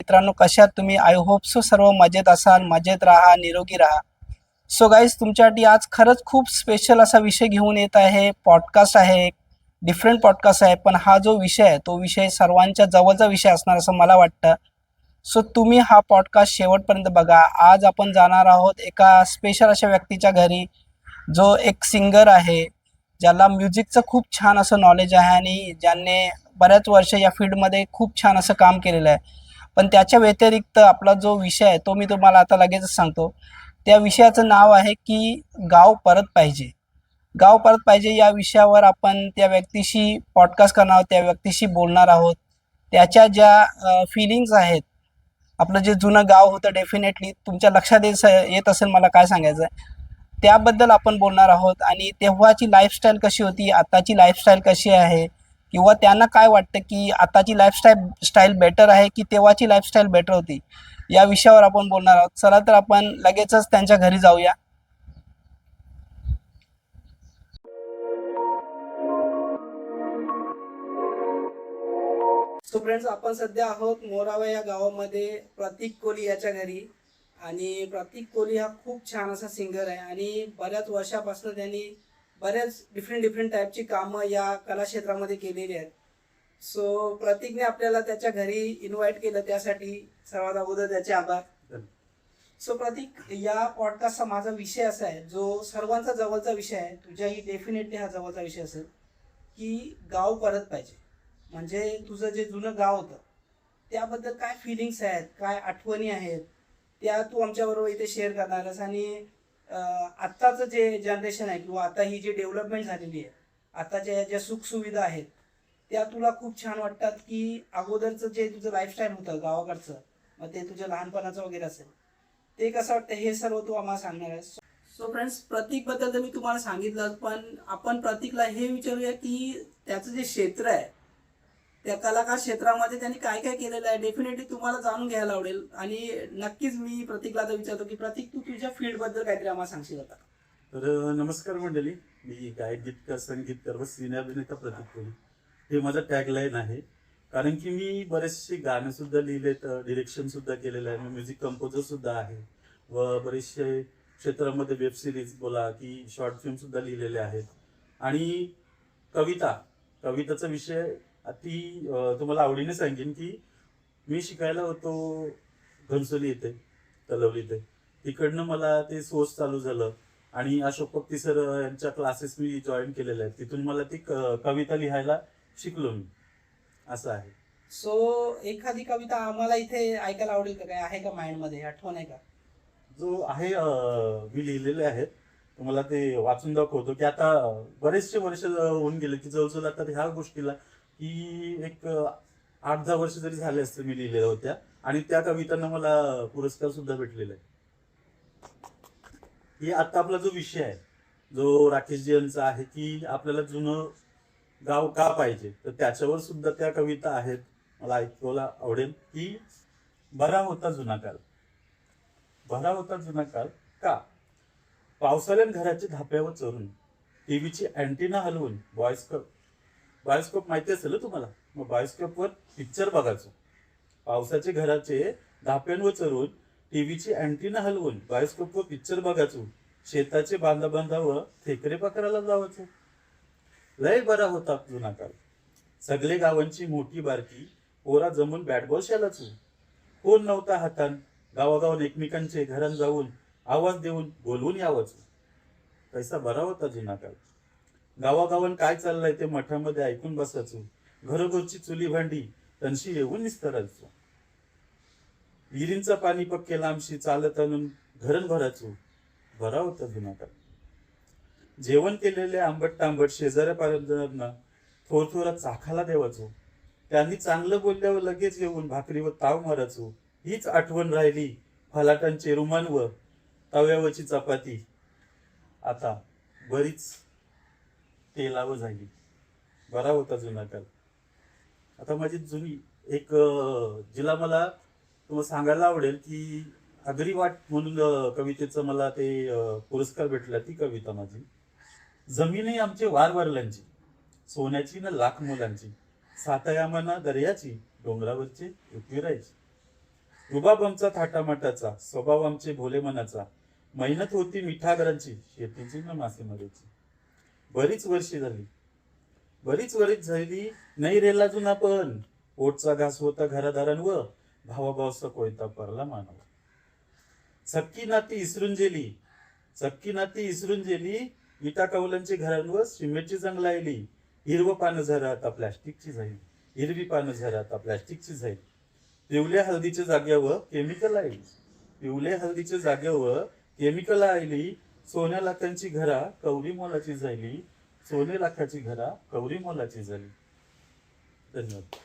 मित्रांनो, कशा आहात तुम्ही? आय होप सो सर्व मजेत असाल, मजेत राहा, निरोगी राहा. सो गाईज, तुमच्यासाठी आज खरंच खूप स्पेशल असा विषय घेऊन येत आहे. पॉडकास्ट आहे, डिफरंट पॉडकास्ट आहे, पण हा जो विषय आहे तो विषय सर्वांच्या जवळचा विषय असणार असं मला वाटतं. सो तुम्ही हा पॉडकास्ट शेवटपर्यंत बघा. आज आपण जाणार आहोत एका स्पेशल अशा व्यक्तीच्या घरी, जो एक सिंगर आहे, ज्याला म्युझिकचं खूप छान असं नॉलेज आहे आणि ज्याने बऱ्याच वर्ष या फील्डमध्ये खूप छान असं काम केलेलं आहे. पण त्याच्या व्यतिरिक्त आपला जो विषय आहे तो मी तुम्हाला आता लगेचच सांगतो. त्या विषयाचं नाव आहे की गाव परत पाहिजे. गाव परत पाहिजे या विषयावर आपण त्या व्यक्तीशी पॉडकास्ट करणार आहोत, त्या व्यक्तीशी बोलणार आहोत. त्याच्या ज्या फीलिंग्ज आहेत, आपलं जे जुनं गाव होतं, डेफिनेटली तुमच्या लक्षात येत असेल मला काय सांगायचं आहे. त्याबद्दल आपण बोलणार आहोत आणि तेव्हाची लाईफस्टाईल कशी होती, आताची लाईफस्टाईल कशी आहे, किंवा त्यांना काय वाटतं की आताची स्टाईल बेटर आहे की तेव्हाची लाईफस्टाईल बेटर होती, या विषयावर आपण बोलणार आहोत. चला तर आपण लगेचच त्यांच्या घरी जाऊया. सो फ्रेंड्स, आपण सध्या आहोत मोरावा या गावामध्ये प्रतीक कोली याच्या घरी. आणि प्रतीक कोली हा खूप छान असा सिंगर आहे आणि बऱ्याच वर्षापासून त्यांनी बऱ्याच डिफरंट डिफरंट टाईपची कामं या कला क्षेत्रामध्ये केलेली आहेत. सो प्रतीकने आपल्याला त्याच्या घरी इन्व्हाइट केलं, त्यासाठी सर्वात अगोदर त्याचे आभार. सो प्रतीक, या पॉडकास्टचा माझा विषय असा आहे, जो सर्वांचा जवळचा विषय आहे, तुझ्याही डेफिनेटली हा जवळचा विषय असेल, की गाव परत पाहिजे. म्हणजे तुझं जे जुनं गाव होतं त्याबद्दल काय फिलिंग्स आहेत, काय आठवणी आहेत, त्या तू आमच्याबरोबर इथे शेअर करणार आहेस. आणि आत्ताचं जे जनरेशन आहे किंवा आता ही जी डेव्हलपमेंट झालेली आहे, आताच्या ज्या सुखसुविधा आहेत, त्या तुला खूप छान वाटतात की अगोदरचं जे तुझं लाईफस्टाईल होतं गावाकडचं, मग ते तुझ्या लहानपणाचं वगैरे असेल, ते कसं वाटतं, हे सर्व तू आम्हाला सांगणार आहेस. सो फ्रेंड्स, प्रतीकबद्दल तर मी तुम्हाला सांगितलं, पण आपण प्रतीकला हे विचारूया की त्याचं जे क्षेत्र आहे, त्या कलाकार क्षेत्रामध्ये त्यांनी काय काय केलेलं आहे, डेफिनेटली तुम्हाला जाणून घ्यायला आवडेल. आणि नक्कीच मी प्रतीकला आता विचारतो की प्रतीक, तू तुझ्या फील्डबद्दल काहीतरी आम्हाला सांगशील आता. तर नमस्कार मंडळी. मी गायक, गीतकार, संगीतकार व सिने अभिनेता प्रतीक कोली, हे माझं टॅगलाईन आहे. कारण की मी बरेचसे गाणे सुद्धा लिहिलेत, डिरेक्शन सुद्धा केलेलं आहे, मी म्युझिक कंपोजर सुद्धा आहे व बरेचसे क्षेत्रामध्ये वेब सिरीज बोला की शॉर्ट फिल्म सुद्धा लिहिलेले आहेत. आणि कविता, कविताचा विषय तुम्हाला आवडीने सांगेन की मी शिकायला होतो घनसोली येथे, तलवली इथे. तिकडनं मला ते सोर्स चालू झालं आणि अशोक पक्ती सर यांच्या क्लासेस मी जॉईन केलेल्या आहेत. तिथून मला ती कविता लिहायला शिकलो मी, असं आहे. सो एखादी कविता आम्हाला इथे ऐकायला आवडेल का? काय आहे का माइंडमध्ये, आठवण आहे का? जो आहे मी लिहिलेले आहेत, तुम्हाला ते वाचून दाखवतो. की आता बरेचसे वर्ष होऊन गेले की जवळजवळ आता ह्या गोष्टीला की एक 8-10 वर्ष जरी झाले असते मी लिहिलेल्या होत्या. आणि त्या कवितांना मला पुरस्कार सुद्धा भेटलेला आहे. ही आता आपला जो विषय आहे, जो राकेशजी यांचा आहे, की आपल्याला जुनं गाव का पाहिजे, तर त्याच्यावर सुद्धा त्या कविता आहेत. मला ऐकवायला आवडेल की बरा होता जुना काळ, बरा होता जुना काळ का, पावसाळ्यात घराच्या धाप्यावर चढून, टीव्हीची अँटिना हलवून, बायोस्कोप माहिती असेल तुम्हाला, मग बायोस्कोपवर पिक्चर बघायचो. पावसाचे घराचे धाप्यांवर चढून, टीव्हीची अँटिना हलवून, बायोस्कोपवर पिक्चर बघायचो. शेताचे बांधावर ठेकरे पकडायला जावायचो. लय बरा होता जुना काळ. सगळे गावांची मोठी बारकी पोरा जमून बॅट बॉल खेळायचो. कोण नव्हता हातान, गावागावात एकमेकांचे घरात जाऊन आवाज देऊन बोलवून यावंच. कैसा बरा होता जुना काळ. गावागावान काय चाललंय ते मठामध्ये ऐकून बसायचो. घरोघरची चुली भांडी तनशी येऊन निस्तरायचो. विहिरींचं पाणी पक्के लांबशी चालत आणून घरण भरायचो. बरा होता जुना काळ. जेवण केलेले आंबट तांबट शेजाऱ्या पाजाऱ्यांना थोर थोरा चाखाला देवाचो. त्यांनी चांगलं बोलल्यावर लगेच येऊन भाकरीवर ताव मारायचो. हीच आठवण राहिली फलाटांचे रुमान व तव्यावरची चपाती आता बरीच तेलावर झाली. बरा होता जुना काळ. आता माझी जुनी एक जिला मला तुम्हाला सांगायला आवडेल की अगरी वाट म्हणून कवितेचं मला ते पुरस्कार भेटला. ती कविता माझी. जमीनही आमची वारवारल्यांची, सोन्याची ना लाख मुलांची, सातयामाना दर्याची, डोंगरावरची पृथ्वी राहायची. रुबाब आमचा थाटामाटाचा, स्वभाव आमचे भोले मनाचा, मेहनत होती मिठागरांची, शेतीची न मासेमारीची. बरीच वर्ष झाली, नाही रेला जुना पण, पोटचा घास होता घरादारांवर, भावाभावचा कोयता परला मानव. सक्की नाती इसरून गेली, विटा कौलांची घरांवर सिमेंटची जंग लायली. हिरवी पानं झालं आता प्लॅस्टिकची जाईल. पिवल्या हळदीच्या जाग्यावर केमिकल आली. सोन्या लाखांची घरा कवडी मोलाची झाली. धन्यवाद.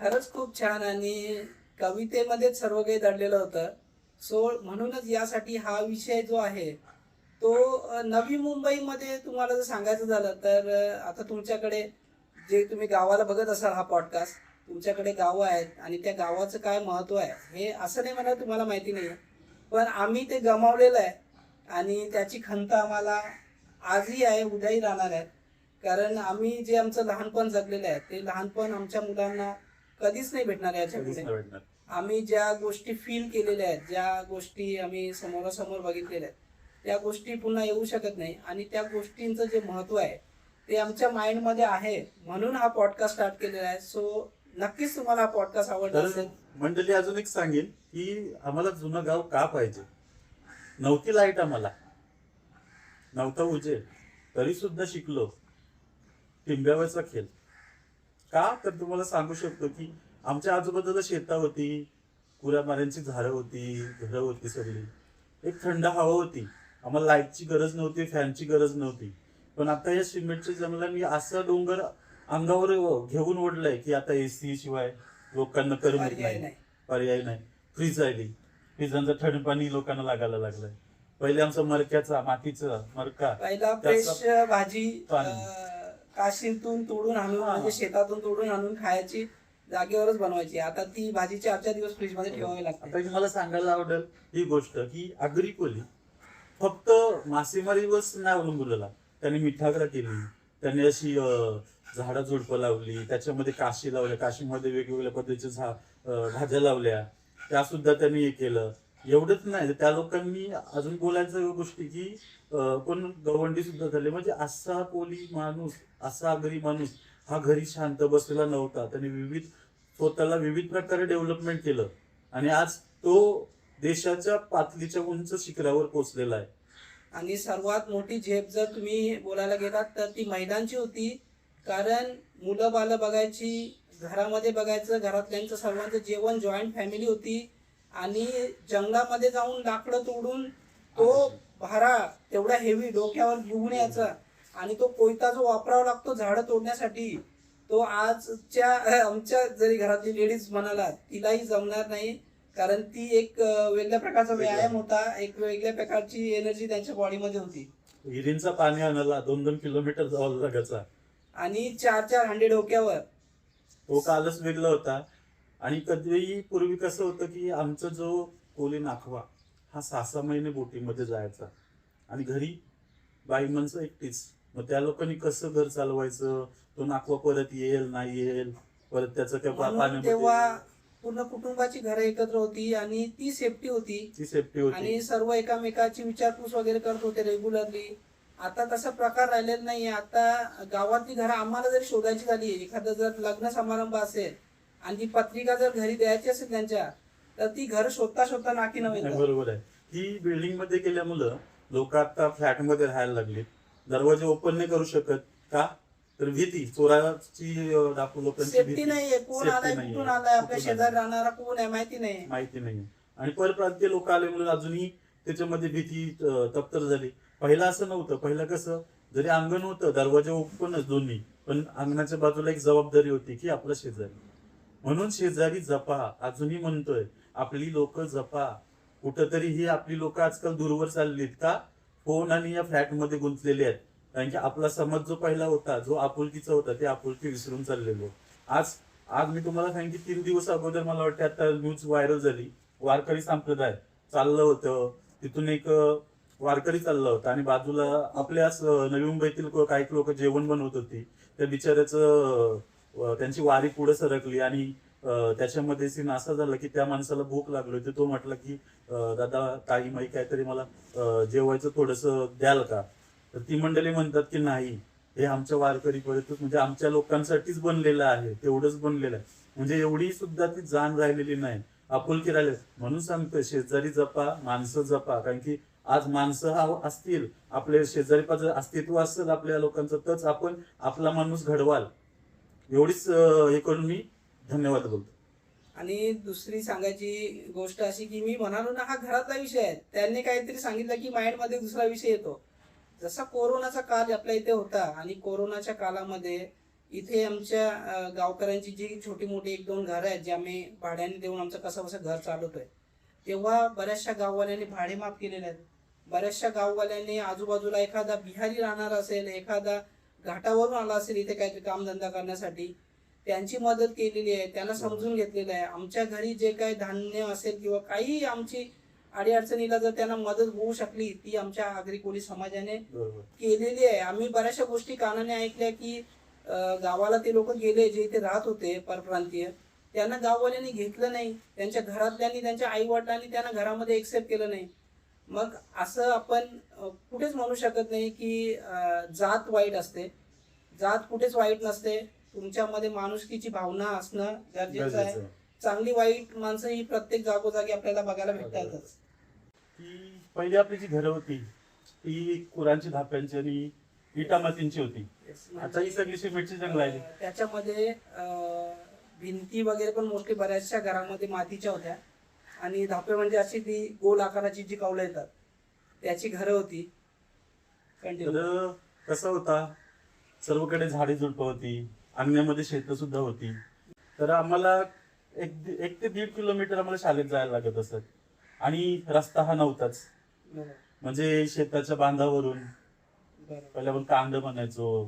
खरंच खूप छान आणि कवितेमध्ये सर्व काही दडलेलं होतं. सो म्हणूनच यासाठी हा विषय जो आहे तो नवी मुंबईमध्ये तुम्हाला जर सांगायचं झालं तर आता तुमच्याकडे जे तुम्ही गावाला बघत असाल हा पॉडकास्ट, तुमच्याकडे गावं आहेत आणि त्या गावाचं काय महत्व आहे हे असं नाही मला तुम्हाला माहिती नाही, पण आम्ही ते गमावलेलं आहे आणि त्याची खंत आम्हाला आजही आहे, उद्याही राहणार आहे. कारण आम्ही जे आमचं लहानपण जगलेलं आहे ते लहानपण आमच्या मुलांना कधीच नाही भेटणार याच्यामध्ये. आम्ही ज्या गोष्टी फील केलेल्या आहेत, ज्या गोष्टी आम्ही समोरासमोर बघितलेल्या आहेत त्या गोष्टी पुन्हा येऊ शकत नाही आणि त्या गोष्टींचं जे महत्व आहे ते आमच्या माइंडमध्ये आहे, म्हणून हा पॉडकास्ट स्टार्ट केलेला आहे. सो नक्कीच तुम्हाला हा पॉडकास्ट आवडला असेल. मंडळी अजून एक सांगेन की आम्हाला जुनं गाव का पाहिजे. नव्हती लाईट, आम्हाला नव्हता उजेड, तरी सुद्धा शिकलो टिंब्यावरचा खेळ. का तर तुम्हाला सांगू शकतो की आमच्या आजूबाजूला शेता होती, कुऱ्हामाऱ्यांची झाडं होती, घरं होती सगळी, एक थंड हवा होती. आम्हाला लाईटची गरज नव्हती, फॅनची गरज नव्हती. पण आता या सिमेंटच्या जंगलांनी असं डोंगर अंगावर घेऊन ओढलंय की आता एसी शिवाय लोकांना करमत नाही, पर्याय नाही. फ्रीज आली, फ्रीजांचं थंड पाणी लोकांना लागायला लागलंय. पहिले आमचं मरक्याचा मातीचं मरका, पहिला फ्रेश भाजी काशीतून तोडून आणून म्हणजे शेतातून तोडून आणून खायची, जागेवरच बनवायची. आता ती भाजी 4-4 दिवस फ्रीज मध्ये ठेवावी लागते. आता मला सांगायला आवडेल ही गोष्ट की आगरी कोली फक्त मासेमारीवरच नाही अवलंबून. त्यांनी मिठागरा केली, त्यांनी अशी झाडं झुडपं लावली, त्याच्यामध्ये काशी लावल्या, काशीमध्ये वेगवेगळ्या पद्धतीच्या भाज्या लावल्या, त्या सुद्धा त्यांनी हे केलं. एवढंच नाही, त्या लोकांनी अजून बोलायचं गोष्टी की कोण गवंडी सुद्धा झाले. म्हणजे असा कोली माणूस, असा आगरी माणूस हा घरी शांत बसलेला नव्हता. त्यांनी स्वतःला विविध प्रकारे डेव्हलपमेंट केलं आणि आज तो देशाच्या पातळीच्या उंच शिखरावर पोहोचलेला आहे. आणि सर्वात मोठी झेप जर तुम्ही बोलायला गेलात तर ती महिलांची होती. कारण मुलं बालं बघायची, घरामध्ये बघायचं, घरातल्यांचं सर्वांचं जेवण, जॉईंट फॅमिली होती आणि जंगलामध्ये जाऊन लाकडं तोडून तो भारा तेवढा हेवी डोक्यावर घेऊन यायचा आणि तो कोयता जो वापरावा लागतो झाडं तोडण्यासाठी, तो आजच्या आमच्या जरी घरातली लेडीज म्हणाला तिलाही जमणार नाही. कारण ती एक वेगळ्या प्रकारचा व्यायाम होता, एक वेगळ्या प्रकारची एनर्जी त्यांच्या बॉडीमध्ये होती. विहिरींचा पाणी आणायला 2-2 किलोमीटर जावं लागायचा आणि 4-4 हांडे डोक्यावर. तो कालच वेगळा होता. आणि कधीही पूर्वी कसं होतं की आमचा जो कोली नाखवा हा 6-6 महिने बोटीमध्ये जायचा आणि घरी बाई माणसं एकटीच. मग त्या लोकांनी कसं घर चालवायचं, तो नाखवा परत येईल नाही येईल, परत त्याचं त्या पाण्यामध्ये. तेव्हा पूर्ण कुटुंबाची घरं एकत्र होती आणि ती सेफ्टी होती आणि सर्व एकामेकाची विचारपूस वगैरे करत होते रेग्युलरली. आता तसा प्रकार राहिलेला नाहीये. आता गावातली घरं आम्हाला जरी शोधायची झाली, एखादं जर लग्न समारंभ असेल आणि ती पत्रिका जर घरी द्यायची असेल त्यांच्या, तर ती घर शोधता नाकी नव्हे. बरोबर आहे. ही बिल्डिंग मध्ये केल्यामुळं लोक आता फ्लॅट मध्ये राहायला लागले. दरवाजे ओपन नाही करू शकत. का तर भीती, चोराची डाकू लोकांची सेफ्टी नाहीये. कोण आलाय, कुठून आलाय, आपल्या शेजारी राहणारा कोण आहे माहिती नाही. आणि परप्रांतीय लोक आले म्हणून अजूनही त्याच्यामध्ये भीती तप्तर झाली. पहिला असं नव्हतं. पहिलं कसं, जरी अंगण होतं दरवाजा ओपनच दोन्ही, पण अंगणाच्या बाजूला एक जबाबदारी होती की आपला शेजारी. म्हणून शेजारी जपा, अजूनही म्हणतोय आपली लोक जपा. कुठंतरी ही आपली लोक आजकाल दूरवर चाललीत का, फोन आणि या फ्लॅट मध्ये गुंतलेले आहेत. कारण की आपला समाज जो पहिला होता, जो आपुलकीचा होता, ते आपुलकी विसरून चाललेलो. आज मी तुम्हाला सांगितलं 3 दिवस अगोदर मला वाटतं आता न्यूज व्हायरल झाली. वारकरी संप्रदाय चाललं होतं, तिथून एक वारकरी चालला होता आणि बाजूला आपल्याच नवी मुंबईतील काही लोक जेवण बनवत होती. त्या बिचाऱ्याचं त्यांची वारी पुढे सरकली आणि त्याच्यामध्ये सीन असा झाला की त्या माणसाला भूक लागली होती. तो म्हटला की दादा ताई माई काहीतरी मला जेवायचं थोडस द्याल का? तर ती मंडळी म्हणतात की नाही, हे आमच्या वारकरी पर्यंत म्हणजे आमच्या लोकांसाठीच बनलेलं आहे, तेवढंच बनलेलं आहे. म्हणजे एवढी सुद्धा ती जाण राहिलेली नाही, आपुलकी राहिली. म्हणून सांगतोय शेजारी जपा, माणसं जपा. कारण की आज माणसं असतील, आपले शेजारी पाजारी अस्तित्व असेल आपल्या लोकांचं, तरच आपण आपला माणूस घडवाल. एवढीच हे करून मी धन्यवाद बोलतो. आणि दुसरी सांगायची गोष्ट अशी की मी म्हणालो ना, हा घरातला विषय आहे. त्यांनी काहीतरी सांगितलं की माइंडमध्ये दुसरा विषय येतो. जसा कोरोनाचा काळ आपल्या इथे होता आणि कोरोनाच्या काळामध्ये इथे आमच्या गावकऱ्यांची जी छोटी मोठी 1-2 घरं आहेत, जे आम्ही भाड्याने देऊन आमचं कसं कसं घर चालवतोय, तेव्हा बऱ्याचशा गाववाल्यांनी भाडे माफ केलेले आहेत. बऱ्याचशा गाववाल्यांनी आजूबाजूला एखादा बिहारी राहणार असेल, एखादा घाटावरून आला असेल इथे काहीतरी कामधंदा करण्यासाठी, त्यांची मदत केलेली आहे, त्यांना समजून घेतलेलं आहे. आमच्या घरी जे काही धान्य असेल किंवा काही आमची अडीअडचणीला जर त्यांना मदत होऊ शकली, ती आमच्या आगरी कोळी समाजाने बरोबर. केलेली आहे. आम्ही बऱ्याचशा गोष्टी कानाने ऐकल्या की गावाला ते लोक गेले जे इथे राहत होते परप्रांतीय, त्यांना गाववाल्यांनी घेतलं नाही, त्यांच्या घरातल्यांनी त्यांच्या आई वडिलांनी त्यांना घरामध्ये एक्सेप्ट केलं नाही. मग असं आपण कुठेच म्हणू शकत नाही की जात वाईट असते. जात कुठेच वाईट नसते. तुमच्यामध्ये माणुसकीची भावना असणं गरजेचं आहे. चांगली वाईट माणसं ही प्रत्येक जागोजागी आपल्याला बघायला भेटतातच. की पहिली आपली जी घरं होती ती कुरांची धाप्यांची आणि विटा मातींची होती. आता ही सगळी सिमेंटची जंगल आहे. त्याच्यामध्ये भिंती वगैरे पण मोस्टली बऱ्याचशा घरामध्ये मातीच्या होत्या आणि धापे म्हणजे अशी ती गोल आकाराची जी कौलं येतात त्याची घरं होती. तर कसं होता, सर्वकडे झाडे झुडपं होती, अंगणामध्ये शेतं सुद्धा होती. तर आम्हाला 1 ते 1.5 किलोमीटर आम्हाला शाळेत जायला लागत असत आणि रस्ता हा नव्हताच. म्हणजे शेताच्या बांधावरून पहिल्या आपण कांद बनायचो,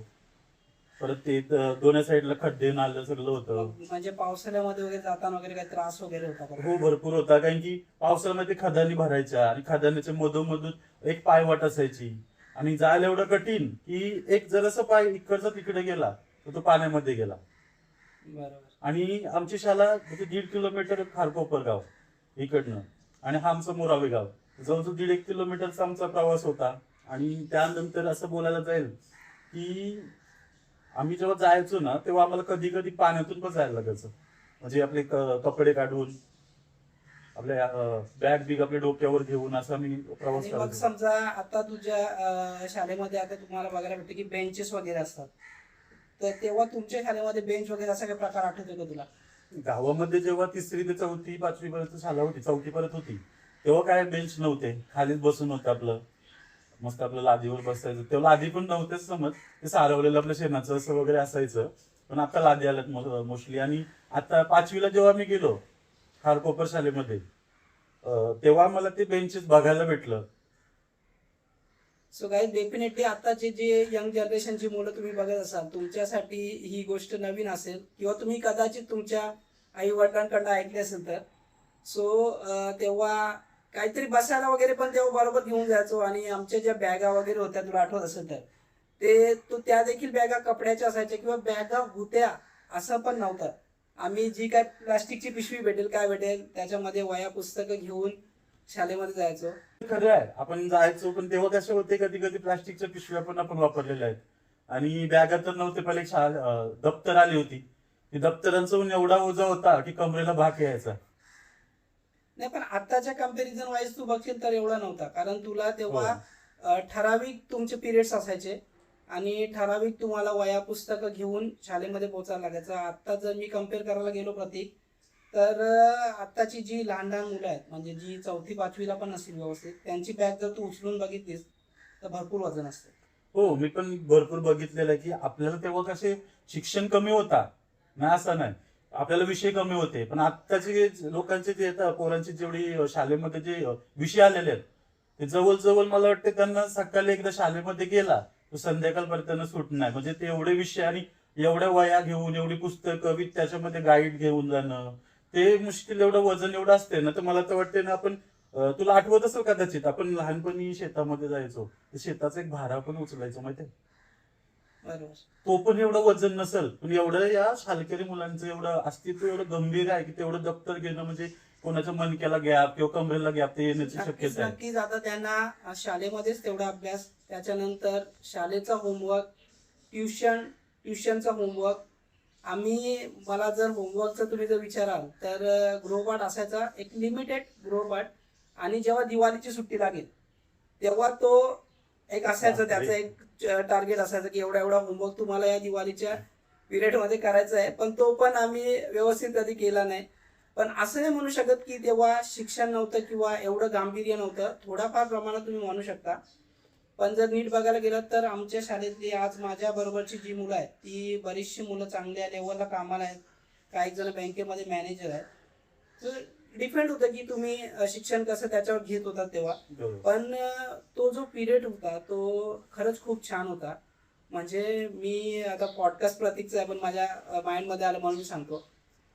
परत ते दोन्ही साईडला खड्डे नालं सगळं होतं. म्हणजे पावसाळ्यामध्ये वगैरे जाताना वगैरे काही त्रास वगैरे होता का? हो, भरपूर होता. कारण की पावसाळ्यामध्ये खदानी भरायच्या आणि खदानीच्या मधोमधून एक पायवाट असायची आणि जायला एवढं कठीण की एक जरासा पाय इकडचा तिकडे गेला तर तो पाण्यामध्ये गेला. बरोबर. आणि आमची शाळा म्हणजे 1.5 किलोमीटर खारकोपर गाव इकडनं आणि हा आमचं मोरावे गाव, जवळजवळ 1.5 किलोमीटरचा आमचा प्रवास होता. आणि त्यानंतर असं बोलायला जाईल की आम्ही जेव्हा जायचो ना तेव्हा आम्हाला कधी कधी पाण्यातून पण जायला लागायचं. म्हणजे आपले कपडे काढून आपल्या बॅग बिग आपल्या डोक्यावर घेऊन असं आम्ही प्रवास आणि मग करायचो. समजा आता तुझ्या शाळेमध्ये आता तुम्हाला बघायला भेटते की बेंचेस वगैरे असतात, तर तेव्हा तुमच्या शाळेमध्ये बेंच वगैरे असा काही प्रकार आठवतो का तुला? गावामध्ये जेव्हा 3री ते 4थी 5वी पर्यंत शाळा होती, 4थी पर्यंत होती, तेव्हा काय बेंच नव्हते, खालीच बसून होतं आपलं. मस्त आपलं लादीवर बसायचं. तेव्हा लादी पण नव्हतेच समज, ते सारवलेलं आपलं शेणाचं असं वगैरे असायचं. पण आता लादी आल्यात मोस्टली. आणि आता 5वीला जेव्हा मी गेलो खारकोपर शाळेमध्ये, तेव्हा मला ते बेंचेस बघायला भेटलं. सो गाईज, डेफिनेटली आताचे जे यंग जनरेशनची मुलं तुम्ही बघत असाल, तुमच्यासाठी ही गोष्ट नवीन असेल किंवा तुम्ही कदाचित तुमच्या आई वडिलांकडनं ऐकले असेल तर. सो तेव्हा काहीतरी बसायला वगैरे पण तेव्हा बरोबर घेऊन जायचो. आणि आमच्या ज्या बॅगा वगैरे होत्या तुला आठवत असेल तर, ते त्या देखील बॅगा कपड्याच्या असायच्या किंवा बॅगा होत्या असं पण नव्हतं. आम्ही जी काय प्लास्टिकची पिशवी भेटेल काय भेटेल त्याच्यामध्ये वह्या पुस्तकं घेऊन शाळेमध्ये जायचो. खरं आहे, आपण जायचो. पण तेव्हा कसे होते, कधी कधी प्लास्टिकच्या पिशव्या पण आपण वापरलेल्या आहेत. आणि बॅगा तर नव्हते. पहिले दप्तर आली होती, ती दप्तरांचा ऊन एवढा ओझा होता की कमरेला भाग यायचा. नाही, पण आताच्या कम्पॅरिझन वाईज तू बघशील तर एवढा नव्हता. कारण तुला तेव्हा ठराविक तुमचे पिरियड्स असायचे आणि ठराविक तुम्हाला वह्या पुस्तकं घेऊन शाळेमध्ये पोहोचायला लागायचं. आता जर मी कम्पेअर करायला गेलो प्रतीक, तर आत्ताची जी लहान लहान मुलं आहेत, म्हणजे जी 4थी 5वीला पण नसतील व्यवस्थित, त्यांची बॅग जर तू उचलून बघितलीस तर भरपूर वजन असते. हो, मी पण भरपूर बघितलेलं आहे की आपल्याला तेव्हा कसे शिक्षण कमी होता ना, असं नाही, आपल्याला विषय कमी होते. पण आत्ताचे लोकांचे जे पोरांचे जेवढी शाळेमध्ये जे विषय आलेले आहेत, ते जवळजवळ मला वाटतं त्यांना सकाळी एकदा शाळेमध्ये गेला तर संध्याकाळपर्यंत सुट नाही. म्हणजे ते एवढे विषय आणि एवढ्या वया घेऊन, एवढी पुस्तकं विथ त्याच्यामध्ये गाईड घेऊन जाणं, ते मुश्किल, एवढं वजन एवढं असते ना. तर मला तर वाटते ना, आपण तुला आठवत असेल कदाचित, आपण लहानपणी शेतामध्ये जायचो, शेताचा एक भारा पण उचलायचो, माहितीये? बरोबर. तो पण एवढं वजन नसेल, पण एवढं या शालकरी मुलांचं एवढं अस्तित्व एवढं गंभीर आहे की तेवढं दप्तर घेणं म्हणजे कोणाच्या मणक्याला गॅप किंवा कमरेला गॅप ते येण्याची नक्कीच शक्यता आहे. नक्कीच. आता त्यांना शाळेमध्येच तेवढा अभ्यास, त्याच्यानंतर शाळेचा होमवर्क, ट्युशनचा होमवर्क. मला जर होमवर्कचं तुम्ही जर विचाराल तर गृहपाठ असायचा, एक लिमिटेड गृहपाठ. आणि जेव्हा दिवाळीची सुट्टी लागेल तेव्हा तो एक असायचं, त्याचा एक टार्गेट असायचं की एवढा एवढा होमवर्क तुम्हाला या दिवाळीच्या पिरियडमध्ये करायचा आहे. पण तो पण आम्ही व्यवस्थित कधी केला नाही. पण असं नाही म्हणू शकत की तेव्हा शिक्षण नव्हतं किंवा एवढं गांभीर्य नव्हतं. थोडाफार प्रमाणात तुम्ही म्हणू शकता. पण जर नीट बघायला गेलं तर आमच्या शाळेतली आज माझ्या बरोबरची जी मुलं आहेत ती बरीचशी मुलं चांगल्या लेवलला कामाला आहेत. काही जण बँकेमध्ये मॅनेजर आहेत. तर डिपेंड होतं की तुम्ही शिक्षण कसं त्याच्यावर घेत होता तेव्हा. बरोबर. पण तो जो पिरियड होता तो खरंच खूप छान होता. म्हणजे मी आता पॉडकास्ट प्रतीकचा आहे पण माझ्या माइंडमध्ये आलं म्हणून मी सांगतो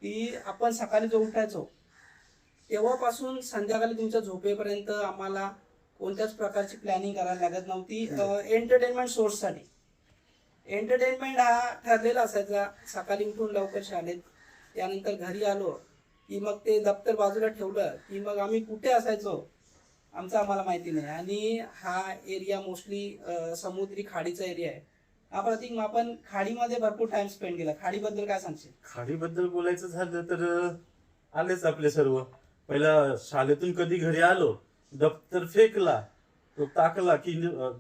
की आपण सकाळी जो उठायचो तेव्हापासून संध्याकाळी तुमच्या झोपेपर्यंत आम्हाला कोणत्याच प्रकारची प्लॅनिंग करायला लागत नव्हती. एंटरटेनमेंट सोर्ससाठी एंटरटेनमेंट हा ठरलेला असायचा. सकाळी उठून लवकर शाळेत, त्यानंतर घरी आलो की मग ते दप्तर बाजूला ठेवलं की मग आम्ही कुठे असायचो आमचं आम्हाला माहिती नाही. आणि हा एरिया मोस्टली समुद्री खाडीचा एरिया आहे. हा प्रतीक, मग आपण खाडीमध्ये भरपूर टाइम स्पेंड केला. खाडीबद्दल काय सांगशील? खाडीबद्दल बोलायचं झालं तर आलेच आपले सर्व. पहिला शाळेतून कधी घरी आलो, दप्तर फेकला, तो टाकला की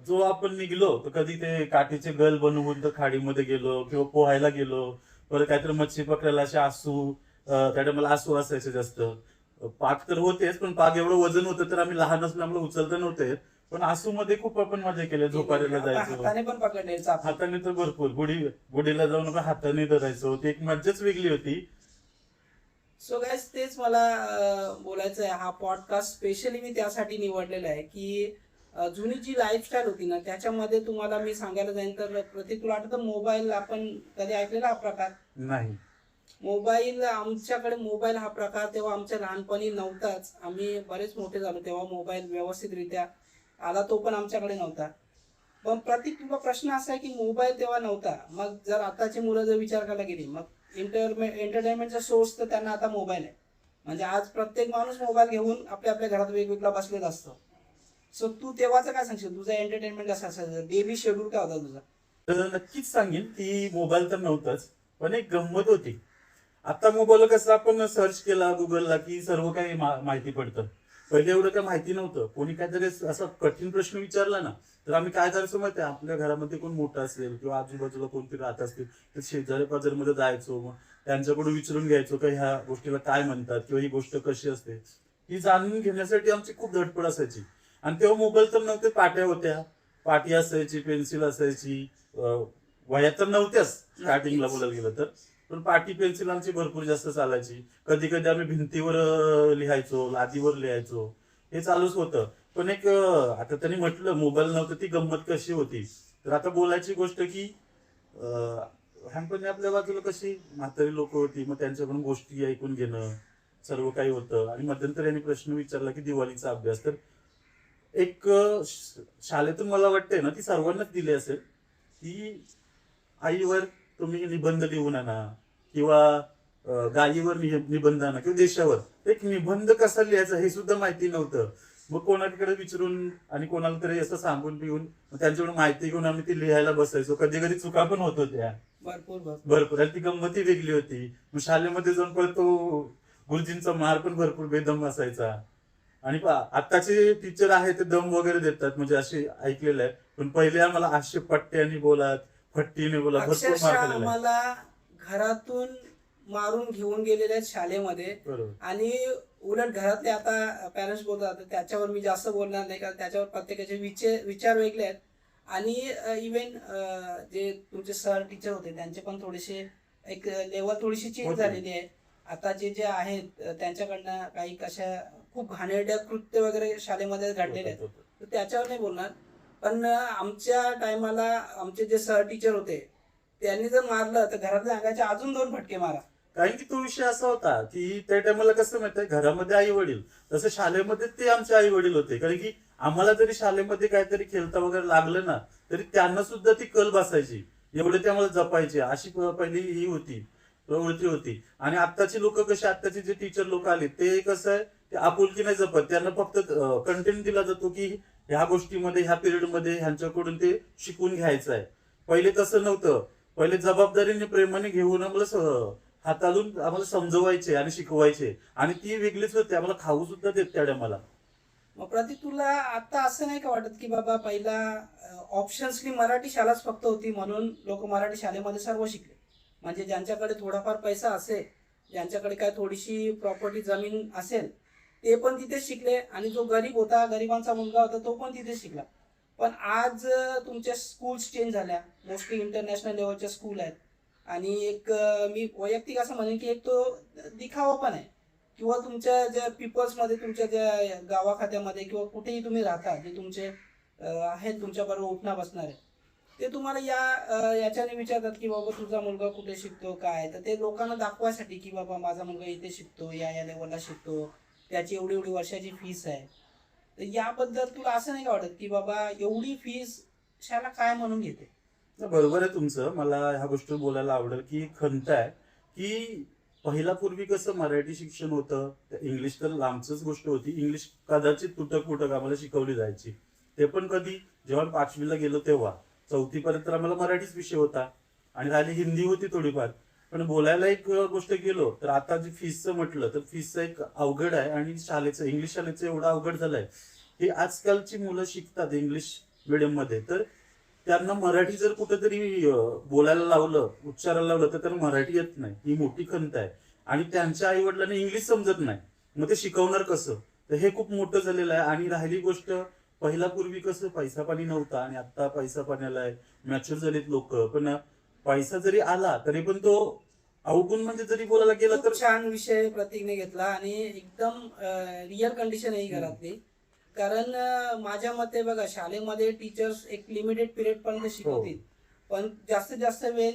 जो आपण निघलो तर कधी ते काठीचे गल बनवून तर खाडीमध्ये गेलो किंवा पोहायला गेलो. परत काहीतरी मच्छी पकडायला असे आसू, त्या टायमाला आसू असायचे जास्त. पाक तर होतेच, पण पाक एवढं वजन होतं तर आम्ही लहान असल्यामुळे उचलता नव्हते. पण आसू मध्ये खूप आपण मजा केली. झोपायला जायचो हाताने पण पकडले चाप. हाताने, तर भरपूर. गुढीला जाऊन आपण हाताने धरायचो, ती एक मज्जाच वेगळी होती. सो गाईज, तेच मला बोलायचं आहे. हा पॉडकास्ट स्पेशली मी त्यासाठी निवडलेला आहे की जुनी जी लाईफस्टाईल होती ना त्याच्यामध्ये तुम्हाला मी सांगायला जाईन तर प्रतीक, तुला आठवतं मोबाईल आपण कधी ऐकलेला हा प्रकार? नाही. मोबाईल, आमच्याकडे मोबाईल हा प्रकार तेव्हा आमच्या लहानपणी नव्हताच. आम्ही बरेच मोठे झालो तेव्हा मोबाईल व्यवस्थितरित्या आला, तो पण आमच्याकडे नव्हता. पण प्रतीक, तुला प्रश्न असा आहे की मोबाईल तेव्हा नव्हता, मग जर आताची मुलं जर विचार करायला गेली मग एंटरटेनमेंटचा सोर्स तर त्यांना आता मोबाईल आहे. म्हणजे आज प्रत्येक माणूस मोबाईल घेऊन आपल्या आपल्या घरात वेगवेगळा बसलेला असतो. सो तू तेव्हाचं काय सांगशील? तुझा एंटरटेनमेंट कसं असायचं? डेली शेड्यूल काय होता तुझा? तर नक्कीच सांगेन की मोबाईल तर नव्हताच, पण एक गंमत होती. आता मोबाईल कसं आपण सर्च केला गुगलला की सर्व काही माहिती पडतं. पहिले एवढं काय माहिती नव्हतं. कोणी काहीतरी असा कठीण प्रश्न विचारला ना तर आम्ही काय करायचो माहिती आहे, आपल्या घरामध्ये कोण मोठं असेल किंवा आजूबाजूला कोणतरी राहत असतील तर शेजारी पाजारीमध्ये जायचो, मग त्यांच्याकडून विचारून घ्यायचो की ह्या गोष्टीला काय म्हणतात किंवा ही गोष्ट कशी असते. ही जाणून घेण्यासाठी आमची खूप धडपड असायची. आणि तेव्हा मोबाईल तर नव्हते, पाट्या होत्या, पाटी असायची, पेन्सिल असायची. वह्या तर नव्हत्याच स्टार्टिंगला बोलायला गेलं तर, पण पाटी पेन्सिल आमची भरपूर जास्त चालायची. कधी कधी आम्ही भिंतीवर लिहायचो, लादीवर लिहायचो, हे चालूच होतं. पण एक आता त्यांनी म्हटलं मोबाईल नव्हतं, ती गंमत कशी होती. तर आता बोलायची गोष्ट की लहानपणी आपल्या बाजूला कशी म्हातारी लोक होती, मग त्यांच्याकडून गोष्टी ऐकून घेणं सर्व काही होतं. आणि मध्यंतर यांनी प्रश्न विचारला की दिवाळीचा अभ्यास, तर एक शाळेतून मला वाटतंय ना ती सर्वांनाच दिली असेल की आईवर तुम्ही निबंध लिहून आणा किंवा गायीवर निबंध आणा किंवा देशावर. एक निबंध कसा लिहायचा हे सुद्धा माहिती नव्हतं. मग कोणाकडे विचारून आणि कोणाला तरी असं सांगून पिऊन त्यांच्याकडून माहिती घेऊन आम्ही ती लिहायला बसायचो. कधी कधी चुका पण होत होत्या भरपूर, आणि ती गंमती वेगळी होती. मग शाळेमध्ये जाऊन परत तो गुरुजींचा मार पण भरपूर बेदम असायचा. आणि आताचे टीचर आहे ते दम वगैरे देतात, म्हणजे असे ऐकलेलं आहे. पण पहिले आम्हाला असे पट्ट्याने बोलात, फट्टीने बोला, भरपूर मार अक्षरशः केलेला आहे. आम्हाला घरातून मारून घेऊन गेलेले आहेत शाळेमध्ये. बरोबर. आणि उलट घरातले आता पॅरेंट्स बोलतात, त्याच्यावर मी जास्त बोलणार नाही कारण त्याच्यावर प्रत्येकाचे विचार वेगळे आहेत. आणि इव्हन जे तुमचे सर टीचर होते त्यांचे पण थोडेसे एक लेवल थोडीशी चेंज होते. झालेली आहे. आता जे आहेत त्यांच्याकडनं काही कशा खूप घाणेरड्या कृत्य वगैरे शाळेमध्ये घडलेले आहेत, तर त्याच्यावर नाही बोलणार. पण आमच्या टायमाला आमचे जे सर टीचर होते त्यांनी जर मारलं तर घरातल्या अंगाचे अजून 2 फटके मारा. कारण की तो विषय असा होता की त्या टायमाला कसं माहितीये, घरामध्ये आई वडील, तसं शाळेमध्ये ते आमचे आई वडील होते. कारण की आम्हाला जरी शाळेमध्ये काहीतरी खेळता वगैरे लागलं ना तरी त्यांना सुद्धा ती कल बसायची एवढे ते आम्हाला जपायचे, अशी पहिली ही होती, प्रवृत्ती होती. आणि आत्ताची लोक कशी, आत्ताचे जे टीचर लोक आले ते कसं आहे, ते आपुलकी नाही जपत. त्यांना फक्त कंटेंट दिला जातो की ह्या गोष्टीमध्ये, ह्या पिरियडमध्ये ह्यांच्याकडून ते शिकून घ्यायचं आहे. पहिले तसं नव्हतं. पहिले जबाबदारीने प्रेमाने घेऊन आम्हाला हाताळून आम्हाला समजवायचे आणि शिकवायचे, आणि ती वेगळीच होती. आम्हाला खाऊ सुद्धा देत त्या टायमाला. मग प्रतीक, तुला आता असं नाही का वाटत की बाबा पहिला ऑप्शन्सली मराठी शाळाच फक्त होती म्हणून लोक मराठी शाळेमध्ये सर्व शिकले? म्हणजे ज्यांच्याकडे थोडाफार पैसा असेल, ज्यांच्याकडे काय थोडीशी प्रॉपर्टी जमीन असेल, ते पण तिथे शिकले, आणि जो गरीब होता, गरिबांचा मुलगा होता, तो पण तिथे शिकला. पण आज तुमच्या स्कूल्स चेंज झाल्या, मोस्टली इंटरनॅशनल लेवलच्या स्कूल आहेत. आणि एक मी वैयक्तिक असं म्हणेन की एक तो दिखावा पण आहे, किंवा तुमच्या ज्या पीपल्समध्ये, तुमच्या ज्या गावाखात्यामध्ये किंवा कुठेही तुम्ही राहता, जे तुमचे आहेत तुमच्याबरोबर उठणं बसणारे, ते तुम्हाला याच्याने विचारतात की बाबा तुझा मुलगा कुठे शिकतो, काय. तर ते लोकांना दाखवायसाठी की बाबा माझा मुलगा इथे शिकतो, या लेवलला शिकतो, त्याची एवढी एवढी वर्षाची फीस आहे. तर याबद्दल तुला असं नाही का वाटत की बाबा एवढी फीस शाळा काय म्हणून घेते? बरोबर आहे तुमचं. मला ह्या गोष्टीवर बोलायला आवडेल की खंत आहे की पहिला पूर्वी कसं मराठी शिक्षण होतं, इंग्लिश तर लांबच गोष्ट होती. इंग्लिश कदाचित तुटक फुटक आम्हाला शिकवली जायची. ते पण कधी, जेव्हा 5वीला गेलो तेव्हा. 4थीपर्यंत आम्हाला मराठीच विषय होता, आणि राहिली हिंदी होती थोडीफार. पण बोलायला एक गोष्ट गेलो तर आता जे फीसचं म्हटलं तर फीसचं एक अवघड आहे, आणि शाळेचं, इंग्लिश शाळेचं एवढं अवघड झालंय. हे आजकालची मुलं शिकतात इंग्लिश मिडियम मध्ये, तर त्यांना मराठी जर कुठेतरी बोलायला लावलं, उच्चारायला लावलं, तर त्यांना मराठी येत नाही. ही मोठी खंत आहे. आणि त्यांच्या आई वडिलांना इंग्लिश समजत नाही, मग ते शिकवणार कसं? तर हे खूप मोठं झालेलं आहे. आणि राहिली गोष्ट, पहिला पूर्वी कसं पैसा पाणी नव्हता, आणि आता पैसा पाणी आलाय, मॅच्युअर झालेत लोक. पण पैसा जरी आला तरी पण तो अवगुण, म्हणजे जरी बोलायला गेला तर. खूप छान विषय प्रतीकने घेतला, आणि एकदम रिअल कंडिशन आहे ही घरातली. कारण माझ्या मते बघा, शाळेमध्ये टीचर्स एक लिमिटेड पिरियड पर्यंत शिकवतील, पण जास्तीत जास्त वेळ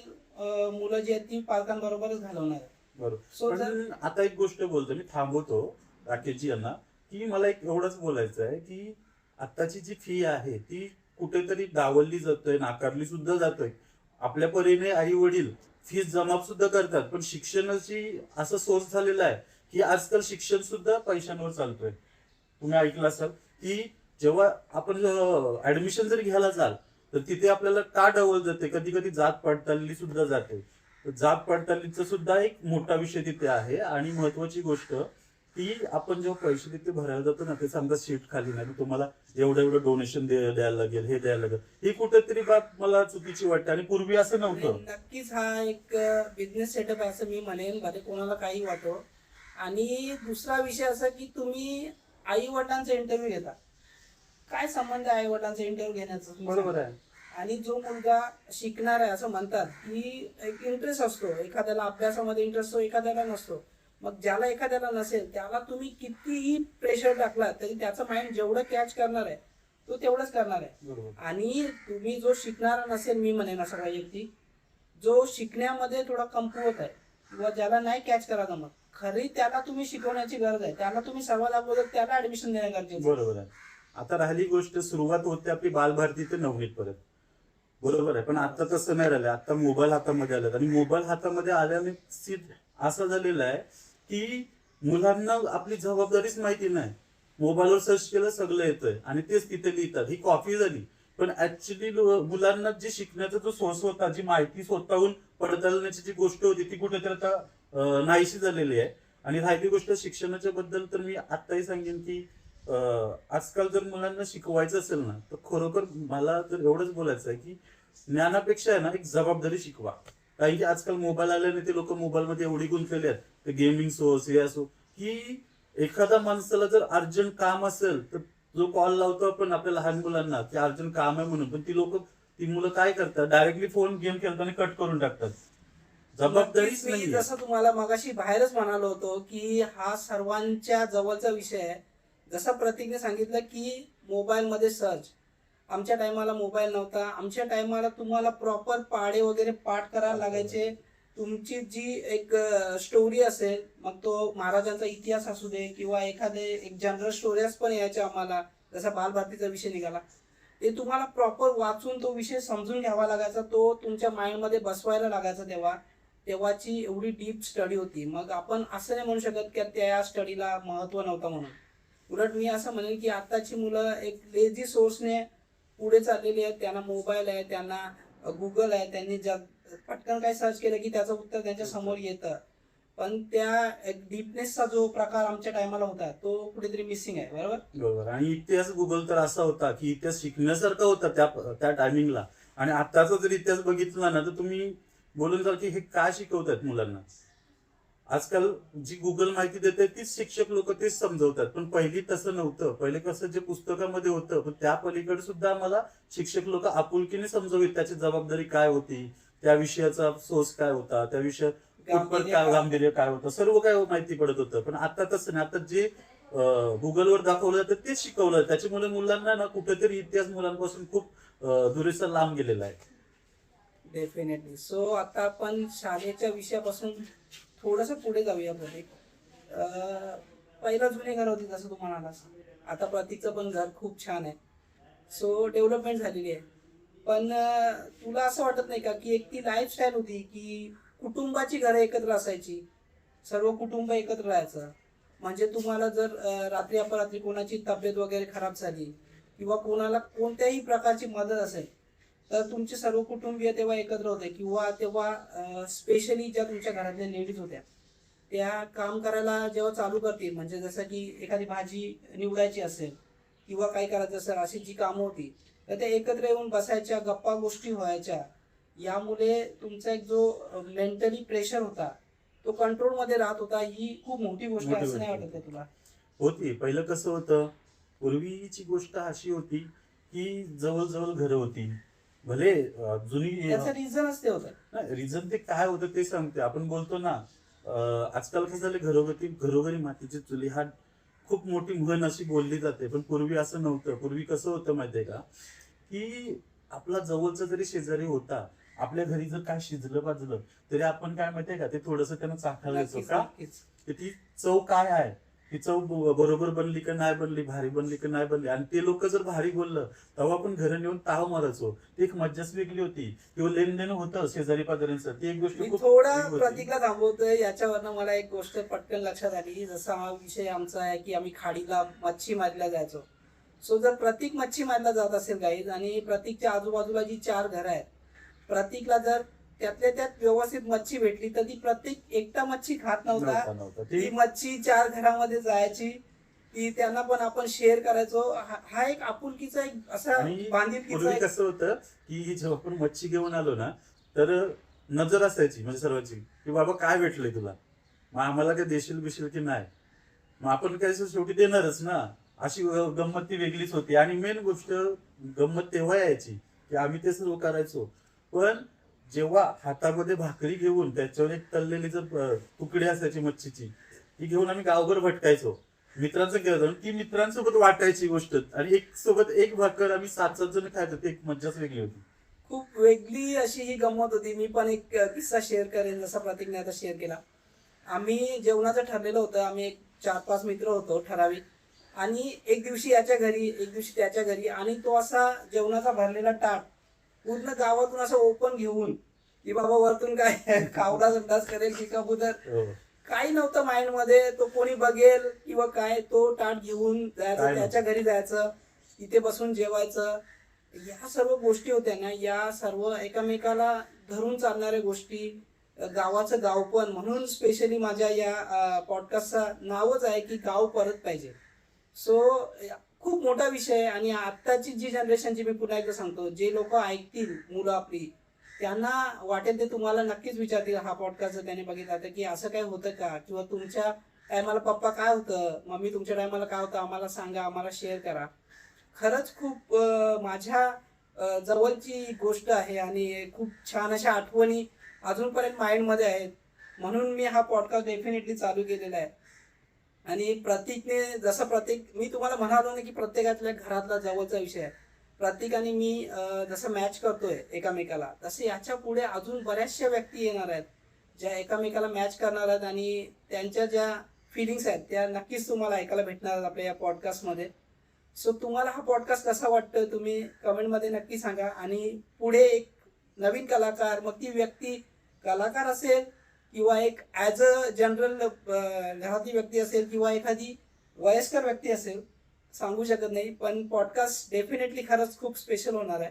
मुलं जी आहेत ती पालकांबरोबरच घालवणार आहे. बरोबर. पण आता एक गोष्ट बोलतो, मी थांबवतो राकेशजी यांना, की मला एक एवढंच बोलायचं आहे की आत्ताची जी फी आहे ती कुठेतरी डावलली जातोय, नाकारली सुद्धा जातोय. आपल्या परीने आई वडील फीस जमा सुद्धा करतात, पण शिक्षणाची असं सोर्स झालेला आहे की आजकाल शिक्षण सुद्धा पैशांवर चालतोय. तुम्ही ऐकलं असाल की जेव्हा आपण ऍडमिशन जर घ्यायला जाल तर तिथे आपल्याला का डावल जाते, कधी कधी जात पडताळली सुद्धा जाते. जात पडताळणीचा सुद्धा एक मोठा विषय तिथे आहे. आणि महत्वाची गोष्ट की आपण जेव्हा पैसे तिथे भरायला जातो ना, ते समजा सीट खाली नाही, तुम्हाला एवढं डोनेशन द्यायला लागेल, हे द्यायला लागेल, ही कुठेतरी बाब मला चुकीची वाटते. आणि पूर्वी असं नव्हतं. नक्कीच हा एक बिझनेस सेटअप आहे असं मी म्हणेन, भले कोणाला काही वाटो. आणि दुसरा विषय असा की तुम्ही आई वडिलांचा इंटरव्ह्यू घेता, काय संबंध आहे आई वडिलांचा इंटरव्ह्यू घेण्याचा? बरोबर आहे. आणि जो मुलगा शिकणार आहे, असं म्हणतात की एक इंटरेस्ट असतो, एखाद्याला अभ्यासामध्ये इंटरेस्ट असतो, एखाद्याला नसतो. मग ज्याला एखाद्याला नसेल त्याला तुम्ही कितीही प्रेशर टाकला तरी त्याचं माइंड जेवढं कॅच करणार आहे तो तेवढंच करणार आहे. आणि तुम्ही जो शिकणारा नसेल, मी म्हणेन असं काही व्यक्ती जो शिकण्यामध्ये थोडा कमकुवत आहे, किंवा ज्याला नाही कॅच करायचं, मग खरी त्याला तुम्ही शिकवण्याची गरज आहे. त्याला तुम्ही सर्वात अगोदर त्याला ऍडमिशन देणं गरजेचं. बरोबर आहे. आता राहिली गोष्ट, सुरुवात होते आपली बालभारती ते 9वीत पर्यंत. बरोबर आहे. पण आता तसं नाही राहिलं. आता मोबाईल हातामध्ये आल्यात, आणि मोबाईल हातामध्ये आल्याने असं झालेलं आहे की मुलांना आपली जबाबदारीच माहिती नाही. मोबाईलवर सर्च केलं सगळं येतंय, आणि तेच तिथे लिहितात. ही कॉपी झाली. पण ऍक्च्युली मुलांना जे शिकण्याचा जो सोर्स होता, जी माहिती स्वतःहून पडताळण्याची जी गोष्ट होती, ती कुठेतरी आता नाहीशी झालेली आहे. आणि राहिली गोष्ट शिक्षणाच्या बद्दल, तर मी आत्ताही सांगेन की आजकाल जर मुलांना शिकवायचं असेल ना, तर खरोखर मला तर एवढंच बोलायचं आहे की ज्ञानापेक्षा आहे ना, एक जबाबदारी शिकवा. कारण की आजकाल मोबाईल आल्याने ते लोक मोबाईलमध्ये एवढी गुंतलेले आहेत, ते गेमिंग सोर्स हे असो, की एखाद्या माणसाला जर अर्जंट काम असेल तर जो कॉल लावतो आपण आपल्या लहान मुलांना की अर्जंट काम आहे म्हणून, पण ती मुलं काय करतात, डायरेक्टली फोन गेम खेळताना कट करून टाकतात. जबाबदारीच मी नाही. जसं तुम्हाला मगाशी बाहेरच म्हणालो होतो की हा सर्वांच्या जवळचा विषय आहे. जसं प्रतीकने सांगितलं की मोबाईलमध्ये सर्च, आमच्या टायमाला मोबाईल नव्हता. आमच्या टायमाला तुम्हाला प्रॉपर पाढे वगैरे पाठ करायला लागायचे. तुमची जी एक स्टोरी असेल, मग तो महाराजांचा इतिहास असू दे, किंवा एखादे एक जनरल स्टोरीज पण यायच्या आम्हाला, जसा बालभारतीचा विषय निघाला, ते तुम्हाला प्रॉपर वाचून तो विषय समजून घ्यावा लागायचा, तो तुमच्या माइंडमध्ये बसवायला लागायचा. तेव्हाची एवढी डीप स्टडी होती. मग आपण असं नाही म्हणू शकत की त्या स्टडीला महत्त्व नव्हतं म्हणून. उलट मी असं म्हणेन की आताची मुलं एक लेझी सोर्सने पुढे चाललेली आहेत. त्यांना मोबाईल आहे, त्यांना गुगल आहे, त्यांनी पटकन काय सर्च केलं की त्याचं उत्तर त्यांच्या समोर येतं. पण त्या एक डीपनेसचा जो प्रकार आमच्या टायमाला होता तो कुठेतरी मिसिंग आहे. बरोबर. बरोबर. आणि इतिहास गुगल तर असा होता की इतिहास शिकण्यासारखा होता त्या टायमिंगला. आणि आताचा जर इतिहास बघितला ना तर तुम्ही बोलून जाल की हे काय शिकवतात मुलांना. आजकाल जी गुगल माहिती देते तीच शिक्षक लोक तेच समजवतात. पण पहिली तसं नव्हतं. पहिले कसं जे पुस्तकामध्ये होतं पण त्या पलीकडे सुद्धा आम्हाला शिक्षक लोक आपुलकीने समजवित. त्याची जबाबदारी काय होती, त्या विषयाचा सोर्स काय होता, त्या विषयात गांभीर्य काय होतं, सर्व काय माहिती पडत होतं. पण आता तसं नाही. आता जे गुगलवर दाखवलं जातं तेच शिकवलं. त्याच्यामुळे मुलांना ना कुठेतरी इतिहास मुलांपासून खूप दुरेसा लांब गेलेला आहे. डेफिनेटली. सो आता आपण शाळेच्या विषयापासून थोडस पुढे जाऊया. पहिला जुने घर होती जसं तू म्हणालास. आता प्रतीकचं पण घर खूप छान आहे. सो डेव्हलपमेंट झालेली आहे. पण तुला असं वाटत नाही का की एक ती लाईफस्टाईल होती की कुटुंबाची घरं एकत्र असायची, सर्व कुटुंब एकत्र राहायचं. म्हणजे तुम्हाला जर रात्री अपरात्री कोणाची तब्येत वगैरे खराब झाली किंवा कोणाला कोणत्याही प्रकारची मदत असेल तर तुमचे सर्व कुटुंबीय तेव्हा एकत्र होते. किंवा तेव्हा स्पेशली ज्या तुमच्या घरातल्या लेडीज होत्या त्या काम करायला जेव्हा चालू करतील, म्हणजे जसं की एखादी भाजी निवडायची असेल किंवा काय करायचं असेल, अशी जी कामं होती तर त्या एकत्र येऊन बसायच्या, गप्पा गोष्टी व्हायच्या. यामुळे तुमचा एक जो मेंटली प्रेशर होता तो कंट्रोल मध्ये राहत होता. ही खूप मोठी गोष्ट आहे असं नाही वाटत आहे तुला? होती. पहिलं कसं होतं, पूर्वीची गोष्ट अशी होती की जवळ घरं होती. भले जुनी त्याचं रिझनच ते होतं. रिझन ते काय होतं ते सांगते. आपण बोलतो ना आजकाल कसं झालं, घरोघरी मातीची चुली हा खूप मोठी म्हण अशी बोलली जाते. पण पूर्वी असं नव्हतं. पूर्वी कसं होतं माहितीये का की आपला जवळचा जरी शेजारी होता, आपल्या घरी जर काय शिजलं पाजलं तरी आपण काय माहितीये का ते थोडंसं त्यांना चाखायला येतो का ती चव काय आहे, ती चव बरोबर बनली का नाही बनली, भारी बनली का नाही बनली. आणि ते लोक जर भारी बोललं तेव्हा आपण घरी नेऊन ताव मारायचो. ती एक मज्जाच वेगळी होती. किंवा लेनदेन होतं शेजारी पाजाऱ्यांचं. ती एक गोष्ट मी खूप थोडा वेगळी होती. प्रतीकला थांबवतोय. याच्यावरनं मला एक गोष्ट पटकन लक्षात आली. जसा हा विषय आमचा आहे की आम्ही खाडीला मच्छी मारायला जायचो. सो जर प्रतीक मच्छी मारायला जात असेल गाईज आणि प्रतीकच्या आजूबाजूला जी 4 घरं आहेत, प्रतीकला जर त्यातल्या त्यात व्यवस्थित मच्छी भेटली तर ती प्रत्येक एकटा मच्छी खात नव्हता. ती मच्छी 4 घरामध्ये जायची, ती त्यांना पण आपण शेअर करायचो. हा एक आपुलकीचा एक असा बांधिलकीचा. पूर्वी कसं होतं की जेव्हा आपण मच्छी घेऊन आलो ना तर नजर असायची म्हणजे सर्वांची की बाबा काय भेटलंय तुला, मग आम्हाला काय देशील बिशील की नाही. मग आपण काय शेवटी देणारच ना. अशी गंमत ती वेगळीच होती. आणि मेन गोष्ट गंमत तेव्हा यायची की आम्ही ते सर्व करायचो. पण जेव्हा हातामध्ये भाकरी घेऊन त्याच्यावर एक तळलेली जर तुकडी असायची मच्छीची, ती घेऊन आम्ही गावभर भटकायचो. मित्रांचं घेऊन ती मित्रांसोबत वाटायची गोष्ट. आणि एक सोबत एक भाकर आम्ही 7-7 जण खायचो. ती एक मज्जाच वेगळी होती. खूप वेगळी अशी ही गंमत होती. मी पण एक किस्सा शेअर करेन जसा प्रतीकने आता शेअर केला. आम्ही जेवणाचं ठरलेलं होतं. आम्ही एक 4-5 मित्र होतो ठराविक. आणि एक दिवशी याच्या घरी, एक दिवशी त्याच्या घरी. आणि तो असा जेवणाचा भरलेला ताट पूर्ण गावातून असं ओपन घेऊन की बाबा वरतून काय कावडा संडास करेल की कबूतर, काही नव्हतं माइंड मध्ये. तो कोणी बघेल किंवा काय, तो ताट घेऊन जायचं, त्याच्या घरी जायचं, तिथे बसून जेवायचं. या सर्व गोष्टी होत्या ना, या सर्व एकमेकाला धरून चालणाऱ्या गोष्टी. गावाचं गावपण, म्हणून स्पेशली माझ्या या पॉडकास्टचं नावच आहे की गाव परत पाहिजे. सो खूप मोठा विषय आहे. आणि आत्ताची जी जनरेशनची मी पुन्हा एकदा सांगतो, जे लोक ऐकतील मुलं आपली, त्यांना वाटेल ते तुम्हाला नक्कीच विचारतील हा पॉडकास्ट जर त्याने बघितला तर की असं काय होतं का, किंवा तुमच्या टायमाला पप्पा काय होतं, मम्मी तुमच्या टायमाला काय होतं, आम्हाला सांगा, आम्हाला शेअर करा. खरंच खूप माझ्या जवळची गोष्ट आहे आणि खूप छान अशा आठवणी अजूनपर्यंत माइंडमध्ये आहेत. म्हणून मी हा पॉडकास्ट डेफिनेटली चालू केलेला आहे. आणि प्रतीकने जसं मी तुम्हाला म्हणालो ना की प्रत्येकातल्या घरातला जवळचा विषय आहे. प्रतीक आणि मी जसं मॅच करतोय एकामेकाला, तसे याच्या पुढे अजून बऱ्याचशा व्यक्ती येणार आहेत ज्या एकामेकाला मॅच करणार आहेत. आणि त्यांच्या ज्या फिलिंग्स आहेत त्या नक्कीच तुम्हाला ऐकायला भेटणार आहेत आपल्या या पॉडकास्टमध्ये. सो तुम्हाला हा पॉडकास्ट कसा वाटतं तुम्ही कमेंटमध्ये नक्की सांगा. आणि पुढे एक नवीन कलाकार, मग ती व्यक्ती कलाकार असेल किंवा एक ॲज अ जनरल घरातली व्यक्ती असेल किंवा एखादी वयस्कर व्यक्ती असेल, सांगू शकत नाही, पण पॉडकास्ट डेफिनेटली खरंच खूप स्पेशल होणार आहे.